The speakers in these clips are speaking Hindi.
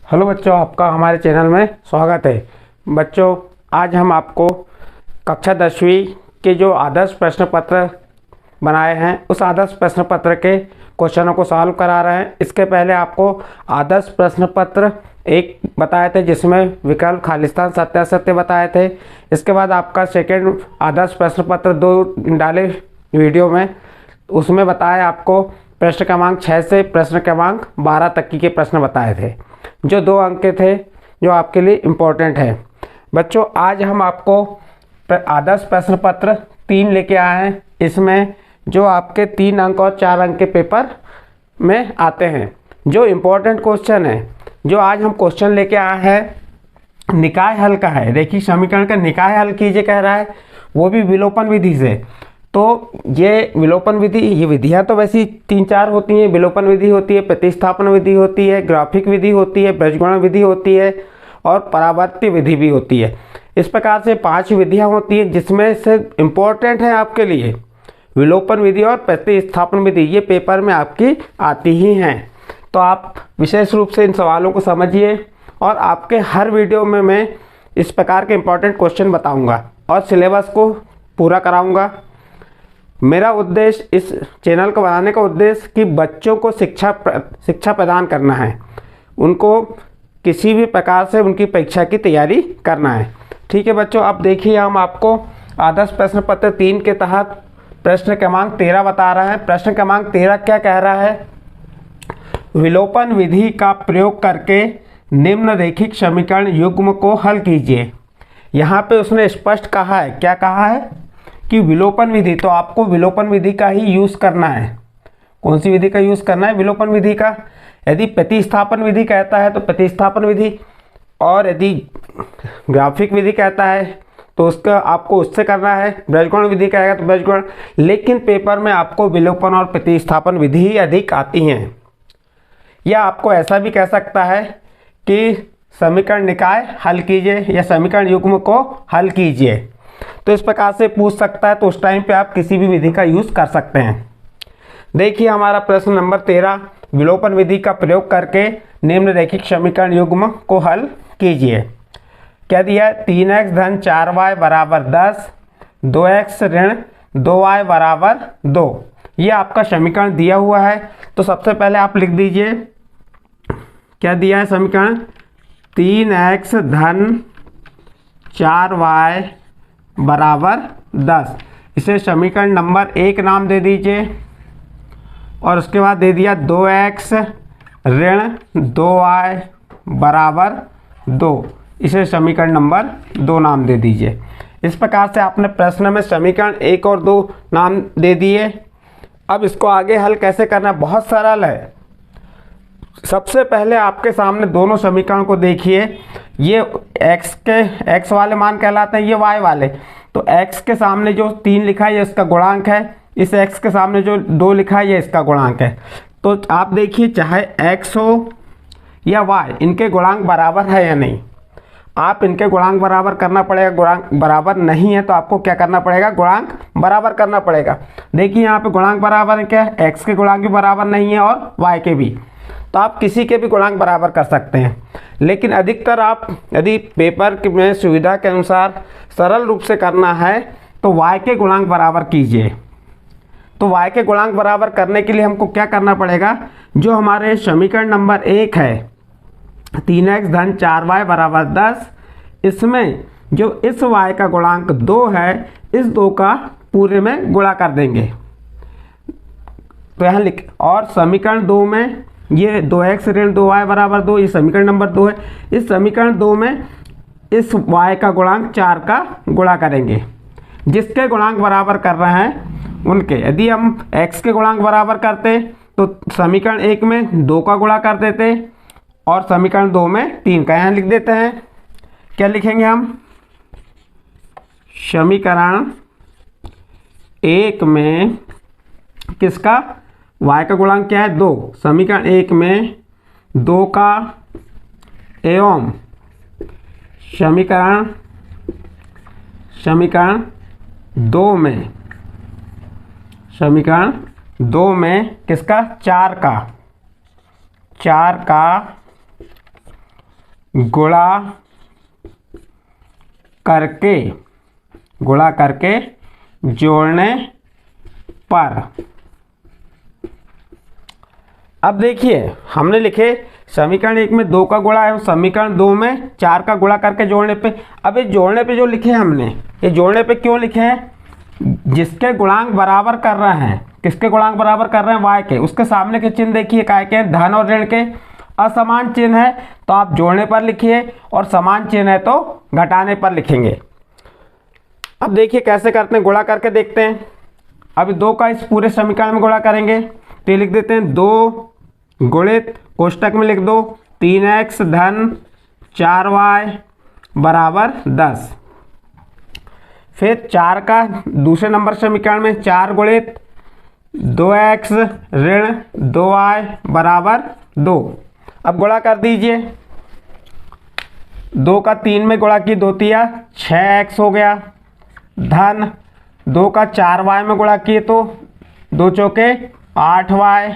हेलो बच्चों, आपका हमारे चैनल में स्वागत है। बच्चों, आज हम आपको कक्षा 10वीं के जो आदर्श प्रश्न पत्र बनाए हैं उस आदर्श प्रश्न पत्र के क्वेश्चनों को सॉल्व करा रहे हैं। इसके पहले आपको आदर्श प्रश्न पत्र एक बताए थे जिसमें विकल्प खालिस्तान सत्य असत्य बताए थे। इसके बाद आपका सेकेंड आदर्श प्रश्न पत्र 2 डाले वीडियो में, उसमें बताया आपको प्रश्न क्रमांक 6 से प्रश्न क्रमांक 12 तक के प्रश्न बताए थे, जो 2 अंक के थे, जो आपके लिए इम्पोर्टेंट है। बच्चों, आज हम आपको आदर्श प्रश्न पत्र 3 लेके आए हैं। इसमें जो आपके 3 अंक और 4 अंक के पेपर में आते हैं, जो इम्पोर्टेंट क्वेश्चन है, जो आज हम क्वेश्चन लेके आए हैं निकाय हल का है। देखिए, समीकरण का निकाय हल कीजिए कह रहा है, वो भी विलोपन विधि से। तो ये विलोपन विधि, ये विधियाँ तो वैसी 3-4 होती हैं। विलोपन विधि होती है, प्रतिस्थापन विधि होती है, ग्राफिक विधि होती है, बीजगणित विधि होती है और परावर्ती विधि भी होती है। इस प्रकार से 5 विधियाँ होती हैं, जिसमें से इम्पोर्टेंट है आपके लिए विलोपन विधि और प्रतिस्थापन विधि। ये पेपर में आपकी आती ही हैं। तो आप विशेष रूप से इन सवालों को समझिए और आपके हर वीडियो में मैं इस प्रकार के इम्पोर्टेंट क्वेश्चन बताऊँगा और सिलेबस को पूरा कराऊँगा। मेरा उद्देश्य, इस चैनल को बनाने का उद्देश्य कि बच्चों को शिक्षा प्रदान करना है, उनको किसी भी प्रकार से उनकी परीक्षा की तैयारी करना है। ठीक है बच्चों, अब देखिए, हम आपको आदर्श प्रश्न पत्र 3 के तहत प्रश्न क्रमांक 13 बता रहे हैं। प्रश्न क्रमांक 13 क्या कह रहा है? विलोपन विधि का प्रयोग करके निम्नलिखित समीकरण युग्म को हल कीजिए। यहाँ पे उसने स्पष्ट कहा है, क्या कहा है कि विलोपन विधि, तो आपको विलोपन विधि का ही यूज़ करना है। कौन सी विधि का यूज़ करना है? विलोपन विधि का। यदि प्रतिस्थापन विधि कहता है तो प्रतिस्थापन विधि, और यदि ग्राफिक विधि कहता है तो उसका आपको उससे करना है। बीजगणित विधि कहेगा तो बीजगणित। लेकिन पेपर में आपको विलोपन और प्रतिस्थापन विधि ही अधिक आती हैं। या आपको ऐसा भी कह सकता है कि समीकरण निकाय हल कीजिए या समीकरण युग्म को हल कीजिए। तो इस प्रकार से पूछ सकता है, तो उस टाइम पे आप किसी भी विधि का यूज़ कर सकते हैं। देखिए, हमारा प्रश्न नंबर 13, विलोपन विधि का प्रयोग करके निम्नलिखित समीकरण युग्म को हल कीजिए। क्या दिया है? 3x धन 4y बराबर 10, 2x ऋण 2y बराबर 2। ये आपका समीकरण दिया हुआ है। तो सबसे पहले आप लिख दीजिए, क्या दिया है समीकरण? 3x धन 4y बराबर 10। इसे समीकरण नंबर 1 नाम दे दीजिए। और उसके बाद दे दिया 2x ऋण 2y बराबर 2। इसे समीकरण नंबर 2 नाम दे दीजिए। इस प्रकार से आपने प्रश्न में समीकरण 1 और 2 नाम दे दिए। अब इसको आगे हल कैसे करना है? बहुत सरल है। सबसे पहले आपके सामने दोनों समीकरण को देखिए। ये x वाले मान कहलाते हैं, ये y वाले। तो x के सामने जो 3 लिखा है ये इसका गुणांक है, इस x के सामने जो 2 लिखा है ये इसका गुणांक है। तो आप देखिए, चाहे x हो या y, इनके गुणांक बराबर है या नहीं। आप इनके गुणांक बराबर करना पड़ेगा। गुणांक बराबर नहीं है तो आपको क्या करना पड़ेगा? गुणांक बराबर करना पड़ेगा। देखिए, यहाँ पे गुणांक बराबर है, क्या है? x के गुणांक भी बराबर नहीं है और y के भी। तो आप किसी के भी गुणांक बराबर कर सकते हैं। लेकिन अधिकतर आप यदि पेपर में सुविधा के अनुसार सरल रूप से करना है तो y के गुणांक बराबर कीजिए। तो y के गुणांक बराबर करने के लिए हमको क्या करना पड़ेगा? जो हमारे समीकरण नंबर 1 है, 3x धन 4y बराबर 10, इसमें जो इस y का गुणांक 2 है, इस 2 का पूरे में गुणा कर देंगे। तो यहाँ लिख, और समीकरण 2 में ये 2x ऋण 2y बराबर 2, ये समीकरण नंबर 2 है। इस समीकरण 2 में इस y का गुणांक 4 का गुणा करेंगे। जिसके गुणांक बराबर कर रहे हैं उनके, यदि हम x के गुणांक बराबर करते तो समीकरण 1 में 2 का गुणा कर देते और समीकरण 2 में 3 का। यहाँ लिख देते हैं, क्या लिखेंगे हम? समीकरण 1 में किसका? y का गुणांक क्या है? 2। समीकरण 1 में 2 का एवं समीकरण 2 में किसका? 4 का गुणा करके जोड़ने पर। अब देखिए हमने लिखे समीकरण 1 में 2 का गुणा है, समीकरण 2 में 4 का गुणा करके जोड़ने पे। अब ये जोड़ने पे जो लिखे हैं हमने, ये जोड़ने पे क्यों लिखे हैं? जिसके गुणांक बराबर कर रहे हैं, किसके गुणांक बराबर कर रहे हैं? y के। उसके सामने के चिन्ह देखिए काय के, धन और ऋण के। असमान चिन्ह है तो आप जोड़ने पर लिखिए, और समान चिन्ह है तो घटाने पर लिखेंगे। अब देखिए कैसे करते हैं, गुणा करके देखते हैं। अब 2 का इस पूरे समीकरण में गुणा करेंगे तो ये लिख देते हैं 2 गुणित कोष्टक में लिख दो 3x धन 4y बराबर 10। फिर 4 का दूसरे नंबर समीकरण में 4 गुणित 2x ऋण 2y बराबर 2। अब गुणा कर दीजिए, 2 का 3 में गुणा की 2 तिया 6x हो गया, धन 2 का 4y में गुणा किए तो 2 चौके 8y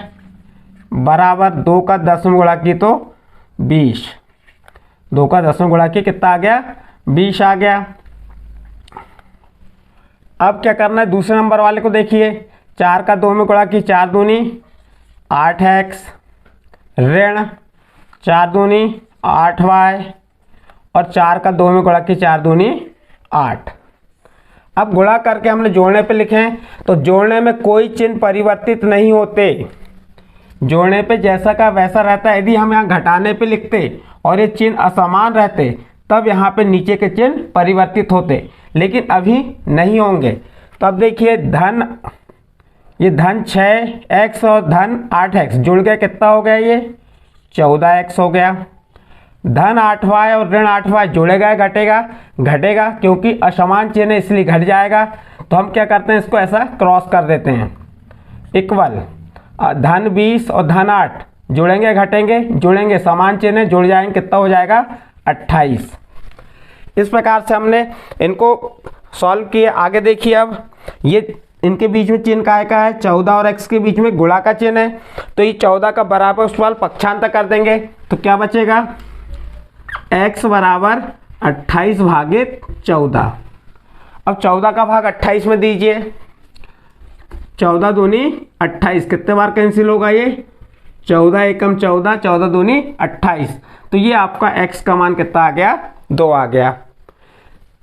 बराबर 2 का 10 में गुणा की तो 20। 2 का 10 में गुणा की कितना आ गया? 20 आ गया। अब क्या करना है, दूसरे नंबर वाले को देखिए, 4 का 2 में गुणा की 4 दूनी 8x ऋण 4 दूनी 8y और 4 का 2 में गुणा की 4 दूनी 8। अब गुणा करके हमने जोड़ने पे लिखे हैं, तो जोड़ने में कोई चिन्ह परिवर्तित नहीं होते, जोड़ने पे जैसा का वैसा रहता है। यदि हम यहाँ घटाने पे लिखते और ये चिन्ह असमान रहते तब यहाँ पे नीचे के चिन्ह परिवर्तित होते, लेकिन अभी नहीं होंगे। तो अब देखिए ये धन 6x और धन 8x जुड़ गया, कितना हो गया? ये 14x हो गया। धन 8y और ऋण 8y जुड़ेगा घटेगा? घटेगा, क्योंकि असमान चिन्ह इसलिए घट जाएगा। तो हम क्या करते हैं, इसको ऐसा क्रॉस कर देते हैं, इक्वल धन 20 और धन 8 जुड़ेंगे घटेंगे? जुड़ेंगे, समान चिन्ह जुड़ जाएंगे, कितना हो जाएगा? 28। इस प्रकार से हमने इनको सॉल्व किए। आगे देखिए, अब ये इनके बीच में चिन्ह काय का है? 14 और x के बीच में गुणा का चिन्ह है, तो ये 14 का बराबर उस वाल पक्षांतर कर देंगे तो क्या बचेगा? x बराबर 28 भागित 14। अब 14 का भाग 28 में दीजिए, 14 दूनी 28, कितने बार कैंसिल होगा? ये 14 एकम 14, 14 दूनी 28। तो ये आपका x का मान कितना आ गया? 2 आ गया।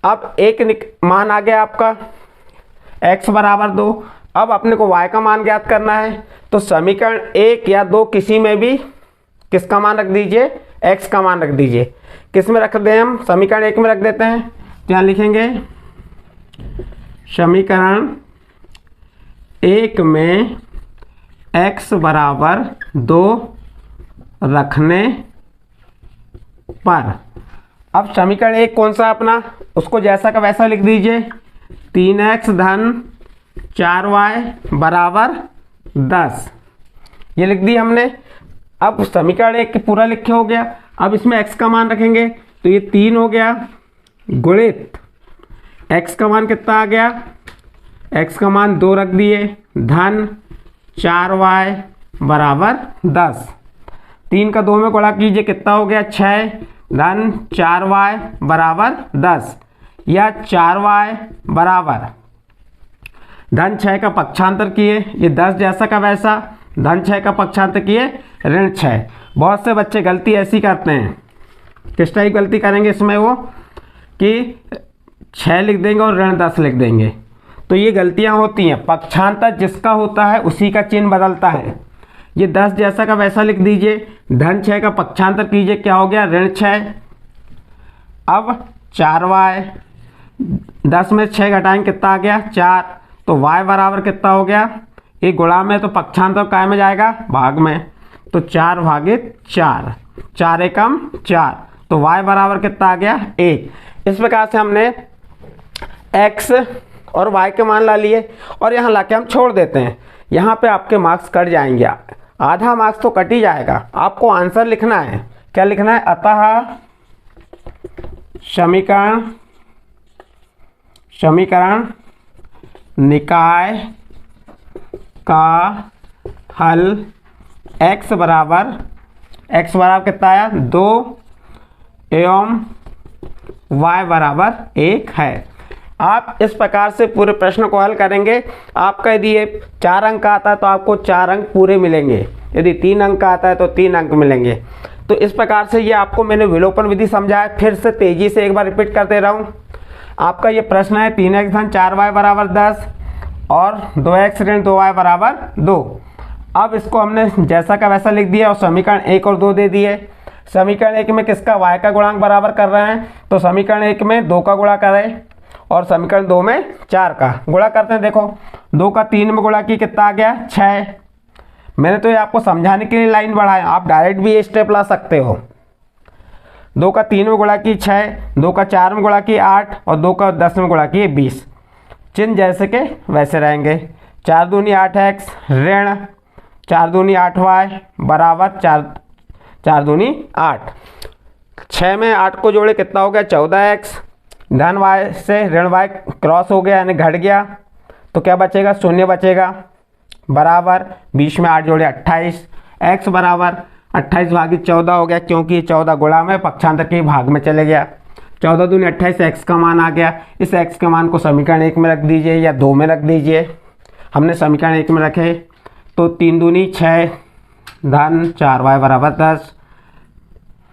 अब एक मान आ गया आपका x बराबर 2। अब अपने को y का मान ज्ञात करना है, तो समीकरण 1 या 2 किसी में भी किसका मान रख दीजिए? x का मान रख दीजिए। किस में रख दें हम? समीकरण 1 में रख देते हैं। तो यहाँ लिखेंगे समीकरण 1 में x बराबर 2 रखने पर। अब समीकरण 1 कौन सा अपना, उसको जैसा का वैसा लिख दीजिए, 3x धन 4y बराबर 10, ये लिख दी हमने। अब समीकरण 1 पूरा लिखे हो गया। अब इसमें x का मान रखेंगे तो ये 3 हो गया, गुणित x का मान कितना आ गया? x का मान 2 रख दिए, धन 4y बराबर 10। 3 का 2 में गुणा कीजिए, कितना हो गया? 6 धन 4y बराबर 10, या 4y बराबर धन 6 का पक्षांतर किए, ये 10 जैसा का वैसा, धन 6 का पक्षांतर किए ऋण 6। बहुत से बच्चे गलती ऐसी करते हैं, किस टाइप गलती करेंगे इसमें? वो कि 6 लिख देंगे और ऋण 10 लिख देंगे। तो ये गलतियां होती हैं। पक्षांतर जिसका होता है उसी का चिन्ह बदलता है। ये 10 जैसा का वैसा लिख दीजिए, धन 6 का पक्षांतर कीजिए, क्या हो गया? ऋण 6। अब 4y, 10 में 6 घटाएंगे, कितना आ गया? 4। तो y बराबर कितना हो गया? ये गुणा में तो पक्षांतर काय में जाएगा? भाग में। तो 4 भागित 4, 4 एकम 4, तो y बराबर कितना आ गया? 1। इस प्रकार से हमने x और y के मान ला लिए, और यहाँ लाके हम छोड़ देते हैं। यहाँ पे आपके मार्क्स कट जाएंगे, आधा मार्क्स तो कट ही जाएगा। आपको आंसर लिखना है, क्या लिखना है? अतः समीकरण निकाय का हल x बराबर कितना आया? 2 एवं y बराबर 1 है। आप इस प्रकार से पूरे प्रश्न को हल करेंगे। आपका यदि ये 4 अंक का आता है तो आपको 4 अंक पूरे मिलेंगे, यदि 3 अंक का आता है तो 3 अंक मिलेंगे। तो इस प्रकार से ये आपको मैंने विलोपन विधि समझाया। फिर से तेजी से एक बार रिपीट कर दे रहा हूँ। आपका ये प्रश्न है 3x धन 4y बराबर 10 और 2x ऋण 2y बराबर 2। अब इसको हमने जैसा का वैसा लिख दिया और समीकरण 1 और 2 दे दिए। समीकरण 1 में किसका y का गुणांक बराबर कर रहे हैं, तो समीकरण 1 में 2 का गुणा करें और समीकरण 2 में 4 का गुणा करते हैं। देखो 2 का 3 में गुणा की कितना आ गया, 6। मैंने तो ये आपको समझाने के लिए लाइन बढ़ाया, आप डायरेक्ट भी ये स्टेप ला सकते हो। 2 का 3 में गुणा की 6, 2 का 4 में गुणा की 8 और 2 का 10 में गुणा की 20। चिन्ह जैसे के वैसे रहेंगे। 4 दूनी 8x ऋण 4 दूनी 8y बराबर 4 दूनी 8। 6 में 8 को जोड़े कितना हो गया, 14x धन y से ऋण y क्रॉस हो गया यानी घट गया, तो क्या बचेगा, 0 बचेगा बराबर 20 में 8 जोड़े 28। x बराबर 28 भागी 14 हो गया, क्योंकि 14 गुणा में पक्षांतर के भाग में चले गया। 14 दूनी 28 x का मान आ गया। इस x के मान को समीकरण 1 में रख दीजिए या 2 में रख दीजिए। हमने समीकरण 1 में रखे तो 3 दूनी 6 धन 4y बराबर 10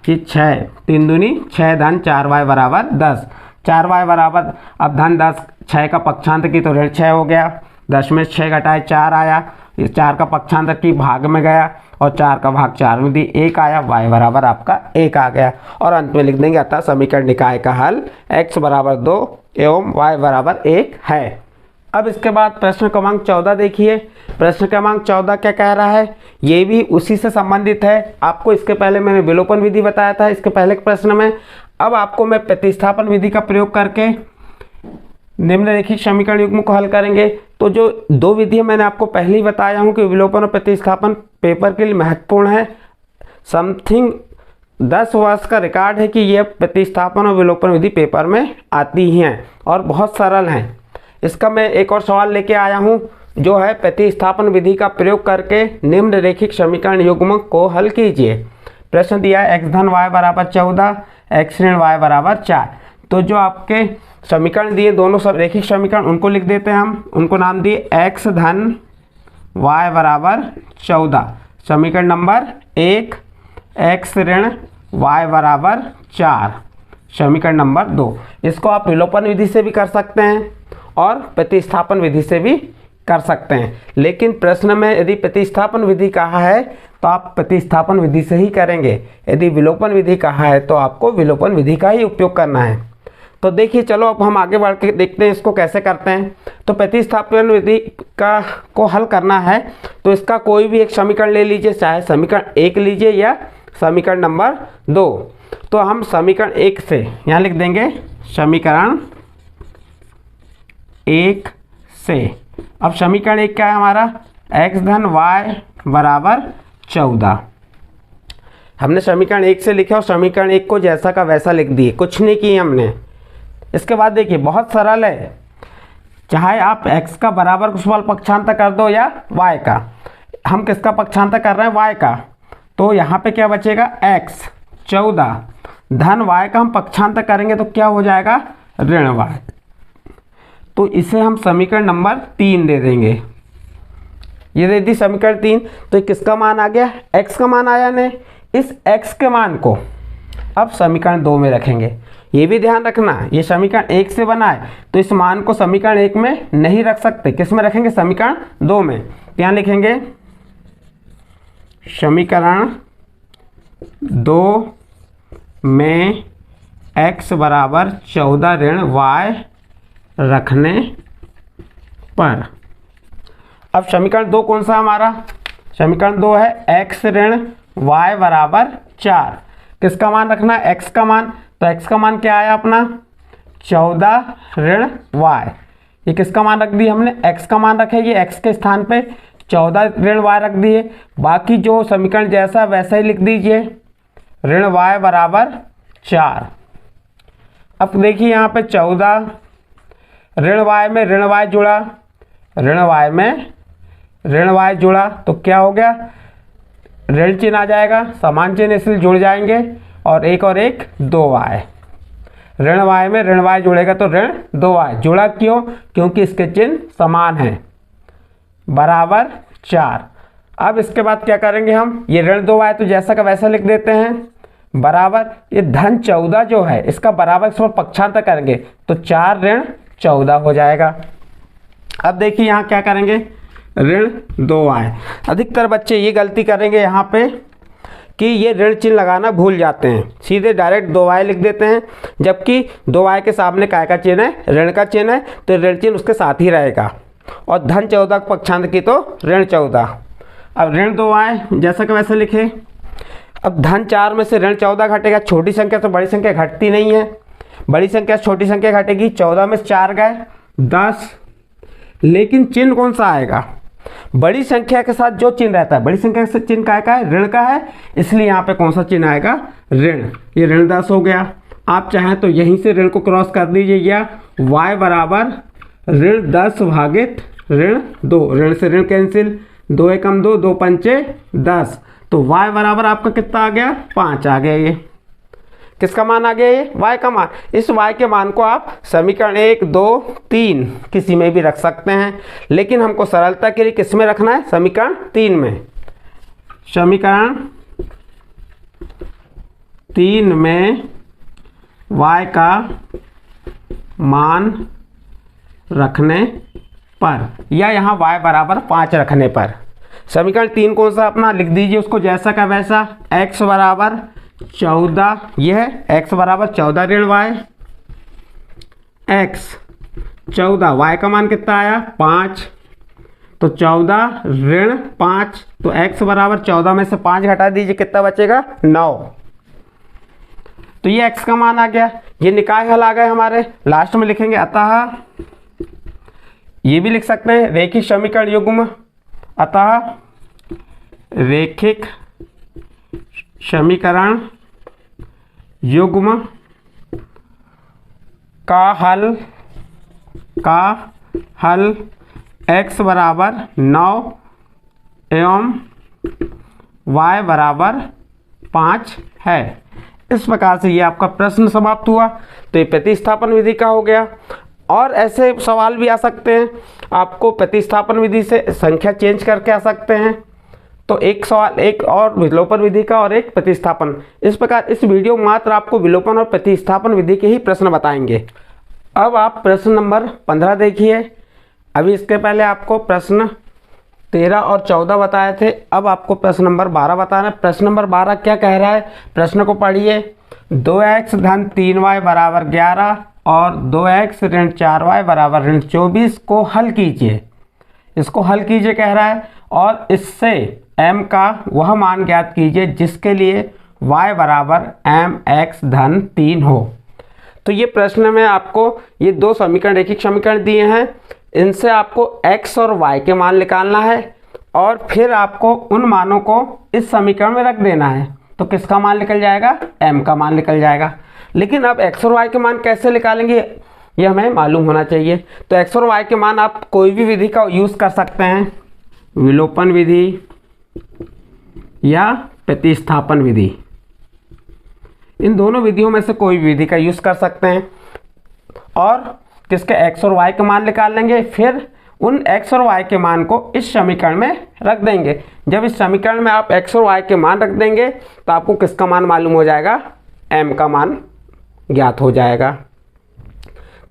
कि 6 3 दूनी 6 धन 4y बराबर 10। 4y बराबर अब धन 10, 6 का पक्षांतर की तो ऋण 6 हो गया। 10 में 6 घटाए 4 आया, 4 का पक्षांतर की भाग में गया और 4 का भाग 4 में दी 1 आया, y बराबर आपका 1 आ गया। और अंत में लिख देंगे अतः समीकरण निकाय का हल x बराबर 2 एवं y बराबर 1 है। अब इसके बाद प्रश्न क्रमांक 14 देखिए। प्रश्न क्रमांक 14 क्या कह रहा है, ये भी उसी से संबंधित है। आपको इसके पहले मैंने विलोपन विधि बताया था इसके पहले के प्रश्न में। अब आपको मैं प्रतिस्थापन विधि का प्रयोग करके निम्नलिखित समीकरण युग्म को हल करेंगे। तो जो 2 विधियां मैंने आपको पहले ही बताया हूं कि विलोपन और प्रतिस्थापन पेपर के लिए महत्वपूर्ण है। समथिंग 10 वर्ष का रिकॉर्ड है कि यह प्रतिस्थापन और विलोपन विधि पेपर में आती हैं और बहुत सरल हैं। इसका मैं एक और सवाल लेके आया हूं जो है प्रतिस्थापन विधि का प्रयोग करके निम्नलिखित समीकरण युग्म को हल कीजिए। प्रश्न दिया है x धन y बराबर 14, x ऋण y बराबर 4। तो जो आपके समीकरण दिए दोनों सब रेखिक समीकरण उनको लिख देते हैं हम। उनको नाम दिए x धन y बराबर 14 समीकरण नंबर 1, x ऋण y बराबर 4 समीकरण नंबर 2। इसको आप विलोपन विधि से भी कर सकते हैं और प्रतिस्थापन विधि से भी कर सकते हैं, लेकिन प्रश्न में यदि प्रतिस्थापन विधि कहा है तो आप प्रतिस्थापन विधि से ही करेंगे। यदि विलोपन विधि कहा है तो आपको विलोपन विधि का ही उपयोग करना है। तो देखिए चलो अब हम आगे बढ़ के देखते हैं इसको कैसे करते हैं। तो प्रतिस्थापन विधि का को हल करना है तो इसका कोई भी एक समीकरण ले लीजिए, चाहे समीकरण 1 लीजिए या समीकरण नंबर 2। तो हम समीकरण 1 से यहाँ लिख देंगे समीकरण 1 से। अब समीकरण 1 क्या है हमारा, x धन y बराबर 14। हमने समीकरण 1 से लिखा और समीकरण 1 को जैसा का वैसा लिख दिए, कुछ नहीं किए हमने। इसके बाद देखिए बहुत सरल है, चाहे आप x का बराबर कुशल पक्षांतर कर दो या y का। हम किसका पक्षांतर कर रहे हैं, y का। तो यहाँ पे क्या बचेगा, x 14 धन y का हम पक्षांतर करेंगे तो क्या हो जाएगा, ऋण y। तो इसे हम समीकरण नंबर 3 दे देंगे। ये दे दी समीकरण 3। तो किसका मान आ गया, x का मान आया ने। इस x के मान को अब समीकरण 2 में रखेंगे। ये भी ध्यान रखना, ये समीकरण 1 से बना है तो इस मान को समीकरण 1 में नहीं रख सकते, किस में रखेंगे, समीकरण 2 में। यहाँ लिखेंगे समीकरण 2 में x बराबर 14 ऋण y रखने पर। अब समीकरण 2 कौन सा हमारा, समीकरण 2 है x ऋण y बराबर 4। किसका मान रखना है, x का मान। तो x का मान क्या आया अपना, 14 ऋण y। ये किसका मान रख दिया हमने, x का मान रखे, ये x के स्थान पे 14 ऋण y रख दिए। बाकी जो समीकरण जैसा वैसा ही लिख दीजिए, ऋण y बराबर 4। अब देखिए यहाँ पे 14 ऋण y में ऋण y जुड़ा, ऋण y में ऋण y जुड़ा तो क्या हो गया, ऋण चिन्ह आ जाएगा, समान चिन्ह इसलिए जुड़ जाएंगे और एक 2y। ऋण y में ऋण y जुड़ेगा तो ऋण 2y। जुड़ा क्यों? क्योंकि इसके चिन्ह समान हैं, बराबर 4। अब इसके बाद क्या करेंगे हम, ये ऋण 2y तो जैसा का वैसा लिख देते हैं, बराबर ये धन 14 जो है इसका बराबर इस पर पक्षांतर करेंगे तो 4 ऋण 14 हो जाएगा। अब देखिए यहाँ क्या करेंगे, ऋण 2y। अधिकतर बच्चे ये गलती करेंगे यहाँ पे कि ये ऋण चिन्ह लगाना भूल जाते हैं, सीधे डायरेक्ट 2y लिख देते हैं, जबकि 2y के सामने काय का चिन्ह है, ऋण का चिन्ह है, तो ऋण चिन्ह उसके साथ ही रहेगा। और धन 14 का पक्षांतर की तो ऋण 14। अब ऋण 2y जैसा कि वैसे लिखे। अब धन 4 में से ऋण 14 घटेगा, छोटी संख्या तो बड़ी संख्या घटती नहीं है, बड़ी संख्या छोटी संख्या घटेगी। 14 में से 4 गए 10, लेकिन चिन्ह कौन सा आएगा, बड़ी संख्या के साथ जो चिन्ह रहता है, बड़ी संख्या से चिन्ह काय का है, ऋण का है, इसलिए यहाँ पे कौन सा चिन्ह आएगा, ऋण। ये ऋण 10 हो गया। आप चाहें तो यहीं से ऋण को क्रॉस कर दीजिए, या y बराबर ऋण 10 भागित ऋण 2, ऋण से ऋण कैंसिल, 2 एकम 2, 2 पंचे 10, तो y बराबर आपका कितना आ गया, 5 आ गया। ये किसका मान आ गया, ये y का मान। इस y के मान को आप समीकरण 1, 2, 3 किसी में भी रख सकते हैं, लेकिन हमको सरलता के लिए किस में रखना है, समीकरण 3 में। समीकरण 3 में y का मान रखने पर, या यहाँ y बराबर 5 रखने पर। समीकरण 3 कौन सा अपना लिख दीजिए उसको जैसा का वैसा। x बराबर 14, यह है x बराबर 14 ऋण y, x 14, y का मान कितना आया 5, तो 14 ऋण 5, तो x बराबर 14 में से 5 घटा दीजिए, कितना बचेगा 9। तो ये x का मान आ गया। ये निकाय हल आ गए हमारे। लास्ट में लिखेंगे अतः, ये भी लिख सकते हैं रैखिक समीकरण युग्म, अतः रैखिक समीकरण युग्म का हल x बराबर 9 एवं y बराबर 5 है। इस प्रकार से ये आपका प्रश्न समाप्त हुआ। तो ये प्रतिस्थापन विधि का हो गया। और ऐसे सवाल भी आ सकते हैं, आपको प्रतिस्थापन विधि से संख्या चेंज करके आ सकते हैं। तो एक सवाल, एक और विलोपन विधि का और एक प्रतिस्थापन। इस प्रकार इस वीडियो में मात्र आपको विलोपन और प्रतिस्थापन विधि के ही प्रश्न बताएंगे। अब आप प्रश्न नंबर 15 देखिए। अभी इसके पहले आपको प्रश्न 13 और 14 बताए थे, अब आपको प्रश्न नंबर 12 बताना है। प्रश्न नंबर 12 क्या कह रहा है, प्रश्न को पढ़िए। 2x धन 3y बराबर 11 और 2x ऋण 4y बराबर ऋण 24 को हल कीजिए। इसको हल कीजिए कह रहा है, और इससे m का वह मान ज्ञात कीजिए जिसके लिए y बराबर mx धन 3 हो। तो ये प्रश्न में आपको ये दो समीकरण, रैखिक समीकरण दिए हैं, इनसे आपको x और y के मान निकालना है, और फिर आपको उन मानों को इस समीकरण में रख देना है। तो किसका मान निकल जाएगा, m का मान निकल जाएगा। लेकिन अब x और y के मान कैसे निकालेंगे ये हमें मालूम होना चाहिए। तो x और y के मान आप कोई भी विधि का यूज़ कर सकते हैं, विलोपन विधि या प्रतिस्थापन विधि। इन दोनों विधियों में से कोई भी विधि का यूज़ कर सकते हैं, और किसके x और y के मान निकाल लेंगे। फिर उन x और y के मान को इस समीकरण में रख देंगे। जब इस समीकरण में आप x और y के मान रख देंगे तो आपको किसका मान मालूम हो जाएगा, m का मान ज्ञात हो जाएगा।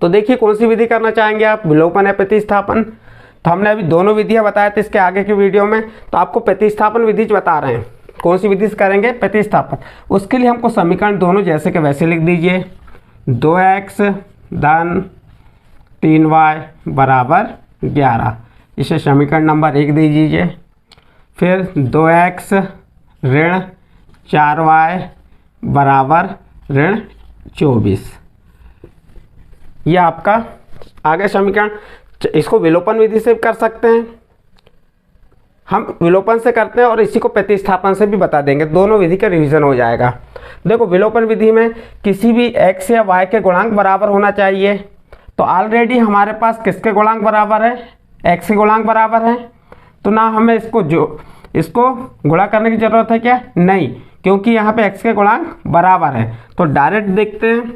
तो देखिए कौन सी विधि करना चाहेंगे आप, विलोपन या प्रतिस्थापन। तो हमने अभी दोनों विधियां बताए थे इसके आगे की वीडियो में, तो आपको प्रतिस्थापन विधि बता रहे हैं। कौन सी विधि से करेंगे, प्रतिस्थापन। उसके लिए हमको समीकरण दोनों जैसे के वैसे लिख दीजिए। 2x धन 3y बराबर 11, इसे समीकरण नंबर 1 दे दीजिए। फिर 2x ऋण 4y बराबर ऋण 24, ये आपका आगे समीकरण। इसको विलोपन विधि से कर सकते हैं, हम विलोपन से करते हैं, और इसी को प्रतिस्थापन से भी बता देंगे, दोनों विधि का रिवीजन हो जाएगा। देखो विलोपन विधि में किसी भी x या y के गुणांक बराबर होना चाहिए। तो ऑलरेडी हमारे पास किसके गुणांक बराबर है, x के गुणांक बराबर है, तो ना हमें इसको गुणा करने की ज़रूरत है क्या, नहीं, क्योंकि यहाँ पे x के गुणांक बराबर है। तो डायरेक्ट देखते हैं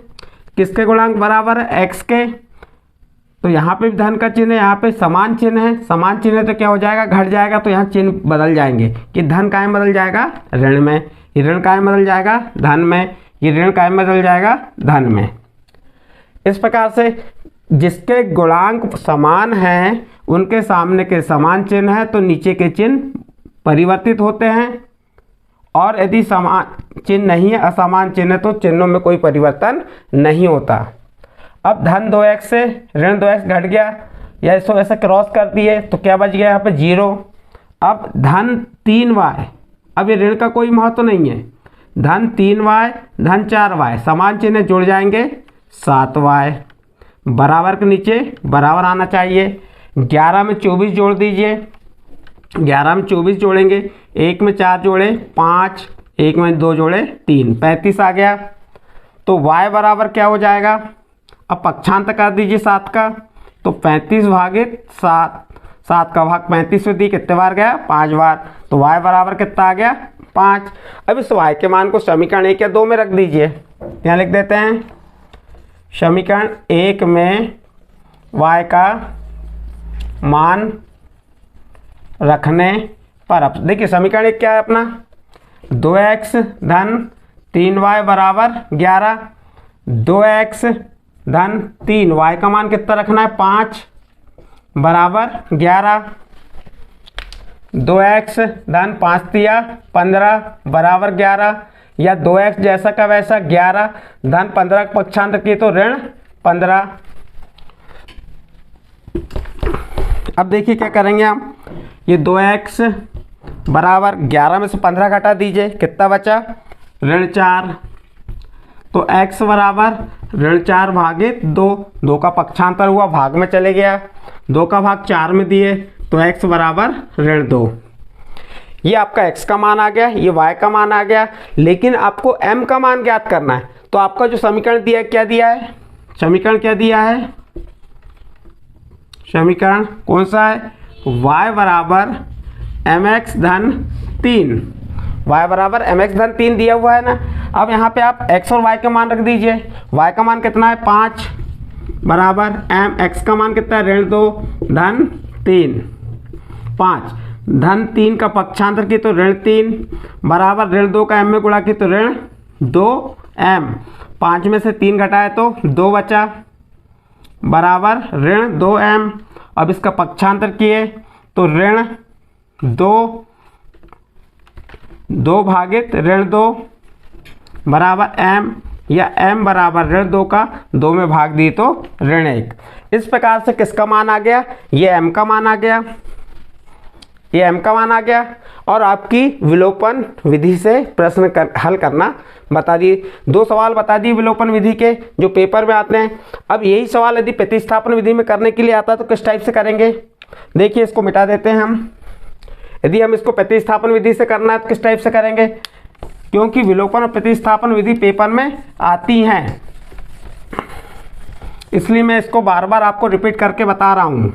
किसके गुणांक बराबर है, x के। तो यहाँ पे भी धन का चिन्ह है, यहाँ पे समान चिन्ह है, समान चिन्ह है तो क्या हो जाएगा, घट जाएगा। तो यहाँ चिन्ह बदल जाएंगे कि धन काय में बदल जाएगा, ऋण में। ये ऋण काय में बदल जाएगा, धन में। ये ऋण काय में बदल जाएगा, धन में। इस प्रकार से जिसके गुणांक समान हैं उनके सामने के समान चिन्ह है तो नीचे के चिन्ह परिवर्तित होते हैं, और यदि समान चिन्ह नहीं है, असमान चिन्ह है, तो चिन्हों में कोई परिवर्तन नहीं होता। अब धन 2x से ऋण 2x घट गया, या इसको ऐसे क्रॉस कर दिए तो क्या बच गया यहाँ पे 0। अब धन 3y, अब ये ऋण का कोई महत्व नहीं है। धन 3y धन 4y, समान चिन्ह जुड़ जाएंगे, 7y बराबर के नीचे बराबर आना चाहिए। 11 में 24 जोड़ दीजिए, 11 में 24 जोड़ेंगे, 1 में 4 जोड़े 5, 1 में 2 जोड़े 3, 35 आ गया। तो y बराबर क्या हो जाएगा, अब पक्षांतर कर दीजिए 7 का, तो 35 भागित 7, 7 का भाग 35 में दी कितने बार गया, 5 बार। तो y बराबर कितना आ गया, 5। अब इस y के मान को समीकरण 1 या 2 में रख दीजिए। यहाँ लिख देते हैं समीकरण 1 में y का मान रखने पर, अब देखिए समीकरण 1 क्या है अपना, 2x धन 3y बराबर 11। 2x धन 3, y का मान कितना रखना है, 5 बराबर 11। 2x धन 5 दिया 15 बराबर 11, या 2x जैसा का वैसा 11 धन 15 का पक्षांतर किए तो ऋण 15। अब देखिए क्या करेंगे हम, ये 2x बराबर 11 में से 15 घटा दीजिए, कितना बचा, ऋण 4। तो x बराबर ऋण 4 भागित 2, 2 का पक्षांतर हुआ, भाग में चले गया, 2 का भाग 4 में दिए तो x बराबर ऋण 2। ये आपका x का मान आ गया, ये y का मान आ गया। लेकिन आपको m का मान ज्ञात करना है, तो आपका जो समीकरण दिया है, क्या दिया है, समीकरण क्या दिया है, समीकरण कौन सा है, y बराबर mx धन 3, y बराबर mx धन 3 दिया हुआ है ना। अब यहाँ पे आप x और y का मान रख दीजिए। y का मान कितना है, 5 बराबर x का मान कितना है, ऋण 2 धन 3, 5 धन 3 का पक्षांतर की तो ऋण 3 बराबर ऋण 2 का m में गुणा की तो ऋण 2m। 5 में से 3 घटाए तो 2 बचा बराबर ऋण 2m। अब इसका पक्षांतर किए तो ऋण 2 भागित ऋण 2 बराबर m, या m बराबर ऋण 2 का 2 में भाग दी तो ऋण 1। इस प्रकार से किसका मान आ गया, ये m का मान आ गया, ये m का मान आ गया। और आपकी विलोपन विधि से प्रश्न हल करना बता दिए। 2 सवाल बता दिए विलोपन विधि के जो पेपर में आते हैं। अब यही सवाल यदि प्रतिस्थापन विधि में करने के लिए आता है तो किस टाइप से करेंगे, देखिए इसको मिटा देते हैं हम। यदि हम इसको प्रतिस्थापन विधि से करना है तो किस टाइप से करेंगे, क्योंकि विलोपन और प्रतिस्थापन विधि पेपर में आती हैं, इसलिए मैं इसको बार बार आपको रिपीट करके बता रहा हूं।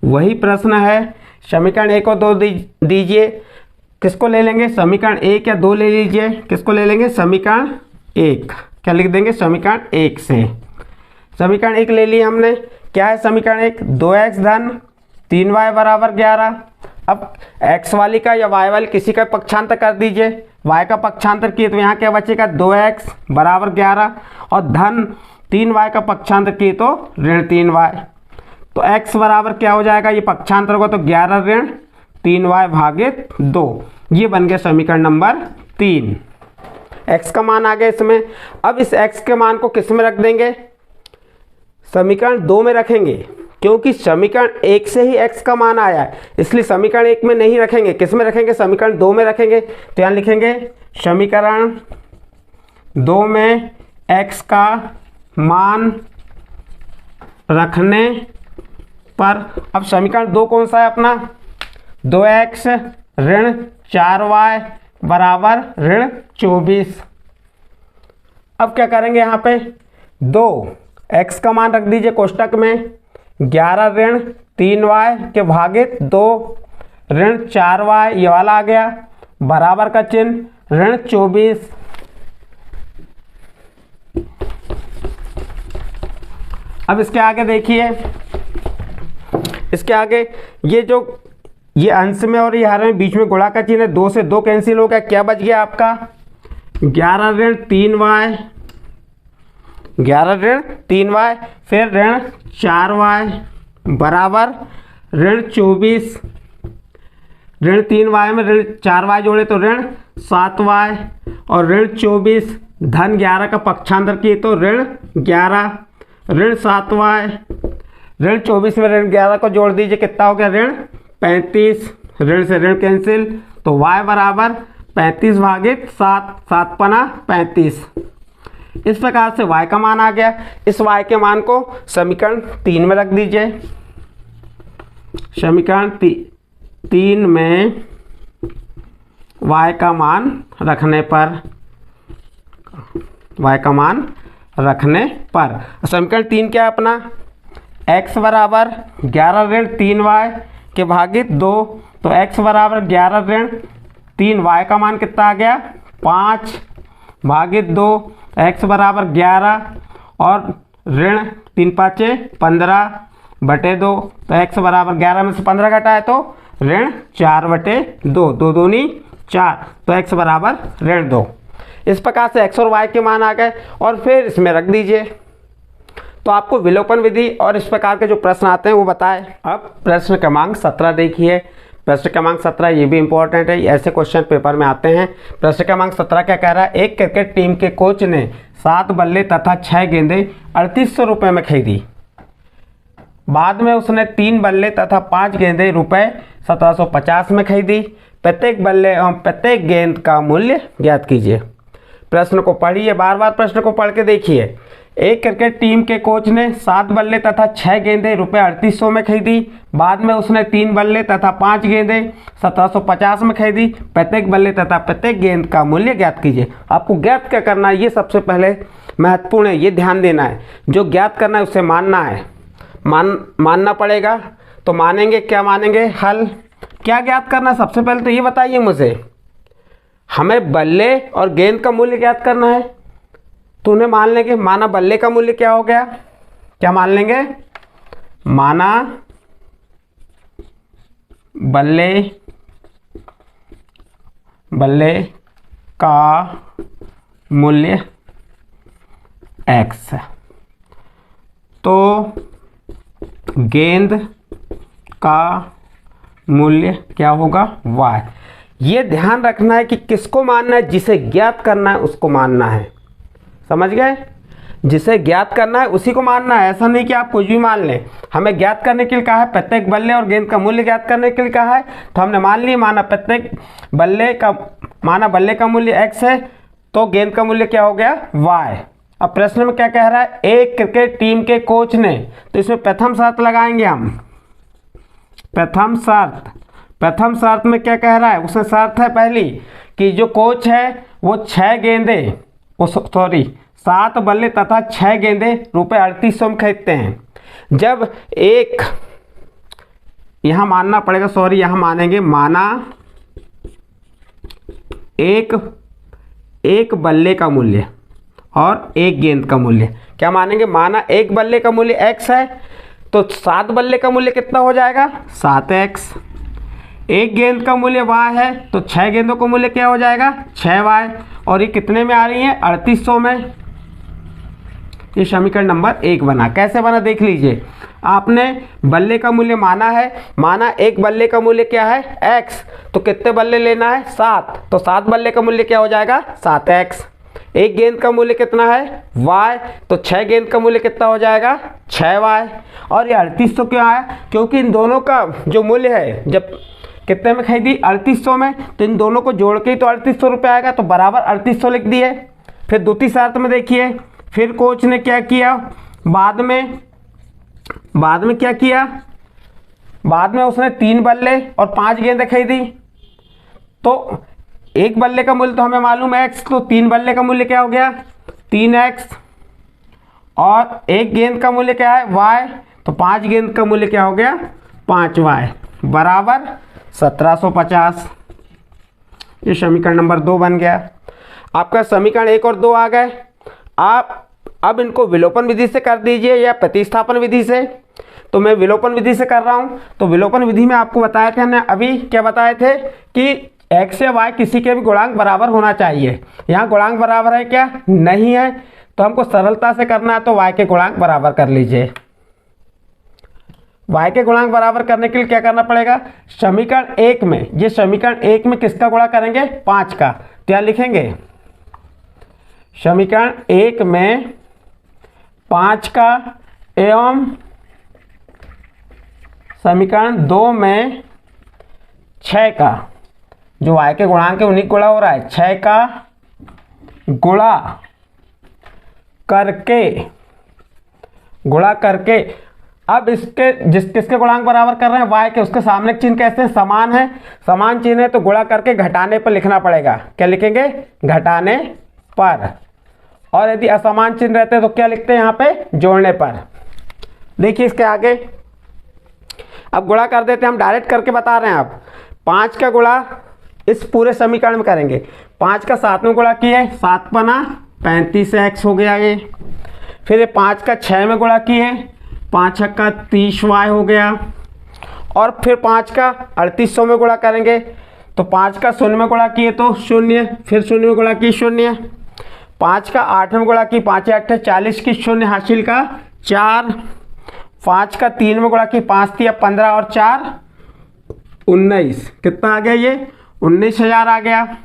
वही प्रश्न है, समीकरण 1 और 2 दीजिए, किसको ले लेंगे, समीकरण 1 या 2 ले लीजिए, किसको ले लेंगे, समीकरण 1, क्या लिख देंगे, समीकरण 1 से। समीकरण 1 ले लिए हमने, क्या है समीकरण 1, 2x धन 3y बराबर 11। अब x वाली का या y वाली किसी का पक्षांतर कर दीजिए, y का पक्षांतर किए तो यहाँ क्या बचेगा, 2x बराबर 11, और धन 3y का पक्षांतर किए तो ऋण 3y। तो x बराबर क्या हो जाएगा, ये पक्षांतर होगा तो 11 ऋण 3y भागित 2, ये बन गया समीकरण नंबर 3। x का मान आ गया इसमें। अब इस x के मान को किस में रख देंगे, समीकरण 2 में रखेंगे, क्योंकि समीकरण 1 से ही x का मान आया है, इसलिए समीकरण 1 में नहीं रखेंगे, किस में रखेंगे, समीकरण 2 में रखेंगे। तो यहाँ लिखेंगे समीकरण 2 में x का मान रखने पर। अब समीकरण 2 कौन सा है अपना, 2x ऋण 4y बराबर ऋण 24। अब क्या करेंगे, यहाँ पे 2x का मान रख दीजिए कोष्टक में, 11 ऋण 3y के भागित 2 ऋण 4y ये वाला आ गया, बराबर का चिन्ह ऋण 24। अब इसके आगे देखिए, इसके आगे ये अंश में और ये हर में बीच में गुणा का चिन्ह है, 2 से 2 कैंसिल हो गया, क्या बच गया आपका 11 ऋण 3y, 11 ऋण 3y, फिर ऋण 4y बराबर ऋण 24। ऋण 3y में ऋण 4y जोड़े तो ऋण 7y और ऋण 24 धन 11 का पक्षांतर किए तो ऋण 11, ऋण 7y, ऋण 24 में ऋण 11 को जोड़ दीजिए, कितना हो गया ऋण 35, ऋण से ऋण कैंसिल तो y बराबर 35 भागित 7, 7 पना 35। इस प्रकार से y का मान आ गया। इस y के मान को समीकरण 3 में रख दीजिए। समीकरण 3 में y का मान रखने पर, y का मान रखने पर समीकरण 3 क्या है अपना, x बराबर 11 ऋण 3y के भागित 2, तो x बराबर 11 ऋण 3y का मान कितना आ गया 5 भागित 2, x बराबर 11 और ऋण 3 5 15 बटे 2, तो x बराबर 11 में से 15 घटाए तो ऋण 4 बटे 2, 2 दूनी 4, तो x बराबर ऋण 2। इस प्रकार से x और y के मान आ गए और फिर इसमें रख दीजिए। तो आपको विलोपन विधि और इस प्रकार के जो प्रश्न आते हैं वो बताएं। अब प्रश्न क्रमांक 17 देखिए। प्रश्न क्रमांक 17 ये भी इंपॉर्टेंट है, ऐसे क्वेश्चन पेपर में आते हैं। प्रश्न क्रमांक 17 क्या कह रहा है, एक क्रिकेट टीम के कोच ने 7 बल्ले तथा 6 गेंदें 3800 रुपये में खरीदी। बाद में उसने 3 बल्ले तथा 5 गेंदें रुपये 1750 में खरीदी। प्रत्येक बल्ले एवं प्रत्येक गेंद का मूल्य ज्ञात कीजिए। प्रश्न को पढ़िए, बार बार प्रश्न को पढ़ के देखिए। एक क्रिकेट टीम के कोच ने 7 बल्ले तथा 6 गेंदें रुपये 3800 में खरीदी। बाद में उसने 3 बल्ले तथा 5 गेंदें 1750 में खरीदी। प्रत्येक बल्ले तथा प्रत्येक गेंद का मूल्य ज्ञात कीजिए। आपको ज्ञात क्या करना है, ये सबसे पहले महत्वपूर्ण है, ये ध्यान देना है। जो ज्ञात करना है उसे मानना है, मानना पड़ेगा। तो मानेंगे, क्या मानेंगे, हल। क्या ज्ञात करना, सबसे पहले तो ये बताइए मुझे, हमें बल्ले और गेंद का मूल्य ज्ञात करना है। तो उन्हें मान लेंगे, माना बल्ले का मूल्य क्या हो गया, क्या मान लेंगे, माना बल्ले का मूल्य x, तो गेंद का मूल्य क्या होगा y। ये ध्यान रखना है कि किसको मानना है, जिसे ज्ञात करना है उसको मानना है। समझ गए, जिसे ज्ञात करना है उसी को मानना है। ऐसा नहीं कि आप कुछ भी मान लें। हमें ज्ञात करने के लिए कहा है, प्रत्येक बल्ले और गेंद का मूल्य ज्ञात करने के लिए कहा है, तो हमने मान लिया, माना बल्ले का मूल्य x है, तो गेंद का मूल्य क्या हो गया y। अब प्रश्न में क्या कह रहा है, एक क्रिकेट टीम के कोच ने, तो इसमें प्रथम शर्त लगाएंगे हम। प्रथम शर्त में क्या कह रहा है, उसमें शर्त है पहली कि जो कोच है वो 7 बल्ले तथा 6 गेंदें रुपये 3800 में खरीदते हैं। जब एक, यहां मानना पड़ेगा, यहां मानेंगे, माना एक बल्ले का मूल्य और एक गेंद का मूल्य, क्या मानेंगे, माना एक बल्ले का मूल्य x है, तो 7 बल्ले का मूल्य कितना हो जाएगा 7x। एक गेंद का मूल्य y है, तो 6 गेंदों का मूल्य क्या हो जाएगा 6y, और ये कितने में आ रही है 3800 में। ये समीकरण नंबर 1 बना। कैसे बना देख लीजिए। आपने बल्ले का मूल्य माना है, माना एक बल्ले का मूल्य क्या है x, तो कितने बल्ले लेना है 7, तो 7 बल्ले का मूल्य क्या हो जाएगा 7x। एक गेंद का मूल्य कितना है y, तो 6 गेंद का मूल्य कितना हो जाएगा 6y। और ये 3800 क्यों आया, क्योंकि इन दोनों का जो मूल्य है, जब कितने में खरीदी 3800 में, तो इन दोनों को जोड़ के ही तो 3800 रुपये आएगा, तो बराबर 3800 लिख दिए। फिर दूसरी शर्त में देखिए, फिर कोच ने क्या किया, बाद में क्या किया, बाद में उसने 3 बल्ले और 5 गेंदें खरीदी। तो एक बल्ले का मूल्य तो हमें मालूम है x, तो 3 बल्ले का मूल्य क्या हो गया 3x, और एक गेंद का मूल्य क्या है y, तो 5 गेंद का मूल्य क्या हो गया 5y, बराबर 1750। ये समीकरण नंबर 2 बन गया। आपका समीकरण 1 और 2 आ गए। आप अब इनको विलोपन विधि से कर दीजिए या प्रतिस्थापन विधि से। तो मैं विलोपन विधि से कर रहा हूँ। तो विलोपन विधि में आपको बताया था ना, अभी क्या बताए थे कि x या y किसी के भी गुणांक बराबर होना चाहिए। यहाँ गुणांक बराबर है क्या? नहीं है। तो हमको सरलता से करना है, तो y के गुणांक बराबर कर लीजिए। y के गुणांक बराबर करने के लिए क्या करना पड़ेगा? समीकरण 1 में, ये समीकरण 1 में किसका गुणा करेंगे? 5 का। तो यहाँ लिखेंगे समीकरण 1 में 5 का एवं समीकरण 2 में 6 का। जो y के गुणांक है उन्हीं गुणा हो रहा है। 6 का गुणा करके अब इसके किसके गुणांक बराबर कर रहे हैं? y के। उसके सामने चिन्ह कैसे हैं? समान है। समान चिन्ह है तो गुणा करके घटाने पर लिखना पड़ेगा। क्या लिखेंगे? घटाने पर। और यदि असमान चिन्ह रहते हैं तो क्या लिखते हैं यहाँ पे? जोड़ने पर। देखिए इसके आगे अब गुणा कर देते हैं। हम डायरेक्ट करके बता रहे हैं। आप 5 का गुणा इस पूरे समीकरण में करेंगे। 5 का 7 में गुणा किए, 7 पना 35x हो गया ये। फिर ये 5 का 6 में गुणा किए, 5 छक्का 30y हो गया। और फिर 5 का 3800 में गुणा करेंगे, तो 5 का 0 में गुणा किए तो 0, फिर 0 में गुणा की 0। 5 का 8 में गुणा की, 5 8 40 की 0 हासिल का 4। 5 का 3 में गुणा की, 5 3 15 और 4 19। कितना आ गया? ये 19,000 आ गया।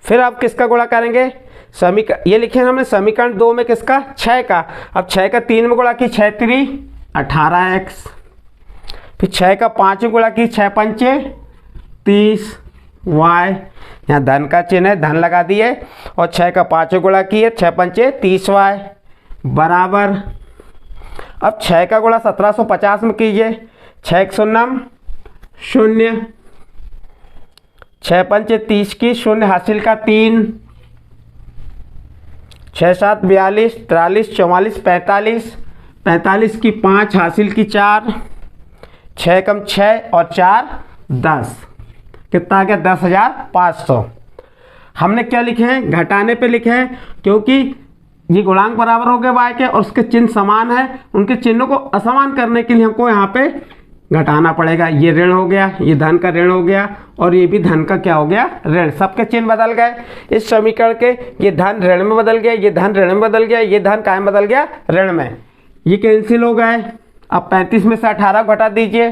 फिर अब किसका गुणा करेंगे? समीकरण ये लिखे हमने समीकरण 2 में किसका? 6 का। अब 6 का 3 में गुणा की, 6 3 18x। फिर 6 का 5 में गुणा की, 6 5 30y। यहाँ धन का चिन्ह है, धन लगा दिए। और 6 का 5 में गुणा किए, 6 5 30y बराबर। अब 6 का गुणा 1750 में कीजिए, 6 1 0 0, 6 5 30 की 0 हासिल का 3, 6 7 42 43 44 45, 45 की 5 हासिल की 4, 6 कम 6 और 4 10। कितना आ गया? 10,500। हमने क्या लिखे हैं? घटाने पे लिखे हैं, क्योंकि ये गुणांक बराबर हो गए y के और उसके चिन्ह समान है। उनके चिन्हों को असमान करने के लिए हमको यहाँ पे घटाना पड़ेगा। ये ऋण हो गया, ये धन का ऋण हो गया, और ये भी धन का क्या हो गया? ऋण। सबके चिन्ह बदल गए इस समीकरण के। ये धन ऋण में बदल गया, ये धन ऋण में बदल गया, ये धन काय में बदल गया? ऋण में। ये कैंसिल हो गए। अब 35 में से 18 घटा दीजिए,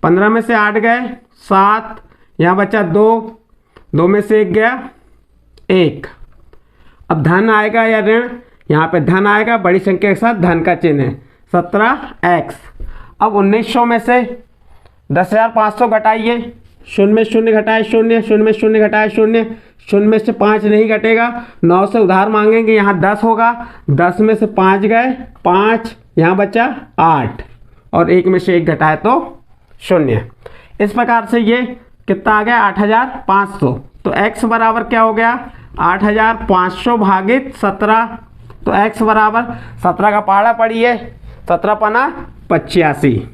15 में से 8 गए 7, यहाँ बचा 2, 2 में से 1 गया 1। अब धन आएगा या ऋण? यहाँ पे धन आएगा, बड़ी संख्या के साथ धन का चिन्ह है, 17x। अब 1900 में से 10,500 घटाइए, 0 में 0 घटाए 0, 0 में 0 घटाए 0, 0 में से 5 नहीं घटेगा, 9 से उधार मांगेंगे, यहाँ 10 होगा, 10 में से 5 गए 5, यहाँ बचा 8, और 1 में से 1 घटाए तो 0। इस प्रकार से ये कितना आ गया? 8,500। तो x बराबर क्या हो गया? 8,500 भागित 17। तो x बराबर 17 का पहाड़ा पढ़िए, 17 पना 85,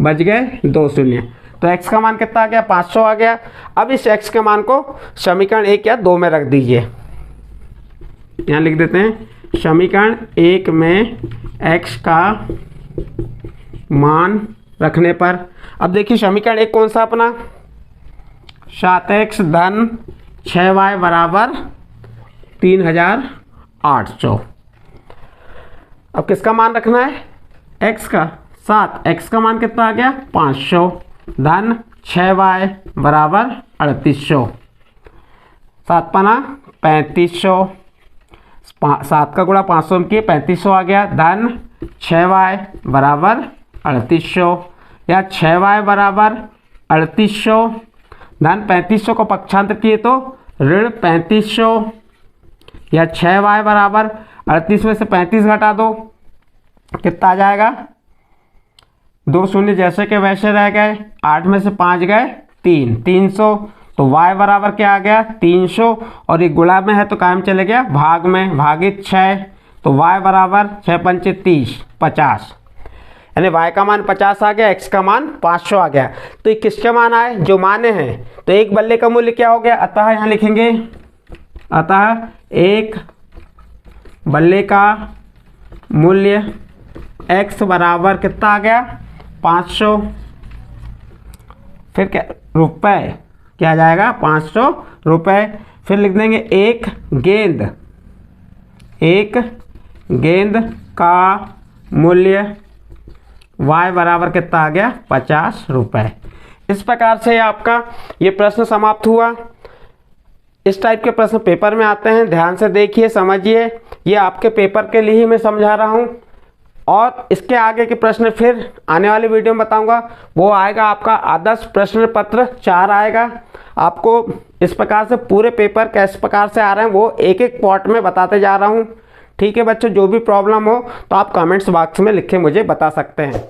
बच गए 2 शून्य। तो x का मान कितना आ गया? 500 आ गया। अब इस x के मान को समीकरण 1 या 2 में रख दीजिए। यहाँ लिख देते हैं समीकरण 1 में x का मान रखने पर। अब देखिए समीकरण 1 कौन सा अपना? 7x धन 6y बराबर 3,800। अब किसका मान रखना है? x का। 7, x का मान कितना आ गया? 500 धन 6y बराबर 3800। 7 पना 3500, 7 का गुणा 500 में किए 3500 आ गया, धन 6y बराबर 3800, या 6y बराबर 3800 धन 3500 को पक्षांतर किए तो ऋण 3500, या 6y बराबर 38 में से 35 घटा दो, कितना आ जाएगा? 2 शून्य जैसे के वैसे रह गए, 8 में से 5 गए 3, 300। तो y बराबर क्या आ गया? 300, और ये गुणा में है तो कायम चले गया भाग में, भागित 6। तो y बराबर 6 पंचे 30, 50। यानी y का मान 50 आ गया, x का मान 500 आ गया। तो ये किसके मान आए? जो माने हैं। तो एक बल्ले का मूल्य क्या हो गया? अतः यहाँ लिखेंगे, अतः एक बल्ले का मूल्य x बराबर कितना आ गया? 500। फिर क्या? रुपए, क्या आ जाएगा? 500 रुपये। फिर लिख देंगे एक गेंद का मूल्य y बराबर कितना आ गया? 50 रुपये। इस प्रकार से आपका ये प्रश्न समाप्त हुआ। इस टाइप के प्रश्न पेपर में आते हैं, ध्यान से देखिए, समझिए। ये आपके पेपर के लिए ही मैं समझा रहा हूँ। और इसके आगे के प्रश्न फिर आने वाले वीडियो में बताऊंगा। वो आएगा आपका आदर्श प्रश्न पत्र 4 आएगा। आपको इस प्रकार से पूरे पेपर किस प्रकार से आ रहे हैं वो एक एक पार्ट में बताते जा रहा हूँ। ठीक है बच्चों, जो भी प्रॉब्लम हो तो आप कमेंट्स बॉक्स में लिख के मुझे बता सकते हैं।